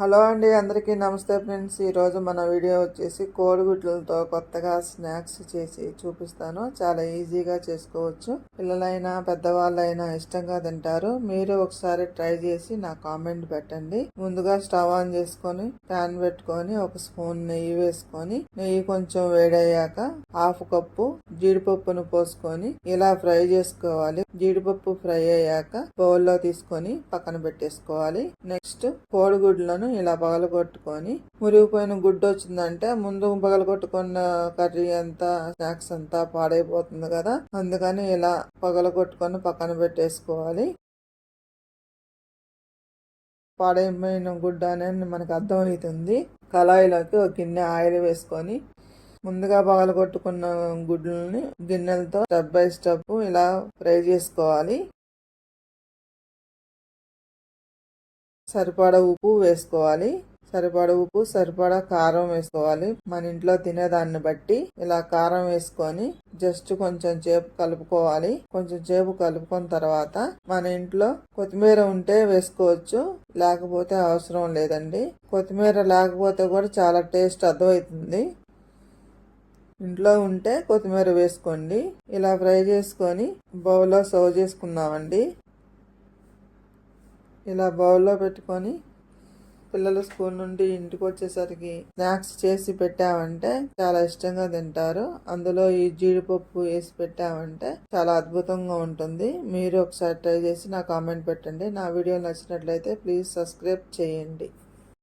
Hello అండి, అందరికీ నమస్తే ఫ్రెండ్స్. ఈరోజు మన వీడియో వచ్చేసి కోడిగుడ్లతో కొత్తగా స్నాక్స్ చేసి చూపిస్తాను. చాలా ఈజీగా చేసుకోవచ్చు. పిల్లలైనా పెద్దవాళ్ళైనా ఇష్టంగా తింటారు. మీరు ఒకసారి ట్రై చేసి నా కామెంట్ పెట్టండి. ముందుగా స్టవ్ ఆన్ చేసుకొని ప్యాన్ పెట్టుకొని ఒక స్పూన్ నెయ్యి వేసుకొని, నెయ్యి కొంచెం వేడయ్యాక హాఫ్ కప్పు జీడిపప్పును పోసుకొని ఇలా ఫ్రై చేసుకోవాలి. జీడిపప్పు ఫ్రై అయ్యాక బౌల్లో తీసుకొని పక్కన పెట్టేసుకోవాలి. నెక్స్ట్ కోడిగుడ్లను ఇలా పగలగొట్టుకొని, మురిగిపోయిన గుడ్డు వచ్చిందంటే ముందు పగలగొట్టుకున్న కర్రీ అంతా స్నాక్స్ అంతా పాడైపోతుంది కదా, అందుకని ఇలా పగలగొట్టుకొని పక్కన పెట్టేసుకోవాలి. పాడైపోయిన గుడ్డ అనేది మనకు అర్థమవుతుంది. కళాయిలోకి ఒక గిన్నె ఆయిల్ వేసుకొని ముందుగా పగలగొట్టుకున్న గుడ్లని గిన్నెలతో స్టెప్ బై స్టెప్ ఇలా ఫ్రై చేసుకోవాలి. సరిపడా ఉప్పు వేసుకోవాలి. సరిపడా కారం వేసుకోవాలి. మన ఇంట్లో తినేదాన్ని బట్టి ఇలా కారం వేసుకొని జస్ట్ కొంచెం సేపు కలుపుకోవాలి. కొంచెం సేపు కలుపుకున్న తర్వాత మన ఇంట్లో కొత్తిమీర ఉంటే వేసుకోవచ్చు, లేకపోతే అవసరం లేదండి. కొత్తిమీర లేకపోతే కూడా చాలా టేస్ట్ అర్థమవుతుంది. ఇంట్లో ఉంటే కొత్తిమీర వేసుకోండి. ఇలా ఫ్రై చేసుకొని బౌల్లో సర్వ్ చేసుకుందామండి. ఇలా బౌల్లో పెట్టుకొని పిల్లలు స్కూల్ నుండి ఇంటికి వచ్చేసరికి స్నాక్స్ చేసి పెట్టామంటే చాలా ఇష్టంగా తింటారు. అందులో ఈ జీడిపప్పు వేసి పెట్టామంటే చాలా అద్భుతంగా ఉంటుంది. మీరు ఒకసారి ట్రై చేసి నా కామెంట్ పెట్టండి. నా వీడియో నచ్చినట్లయితే ప్లీజ్ సబ్స్క్రైబ్ చేయండి.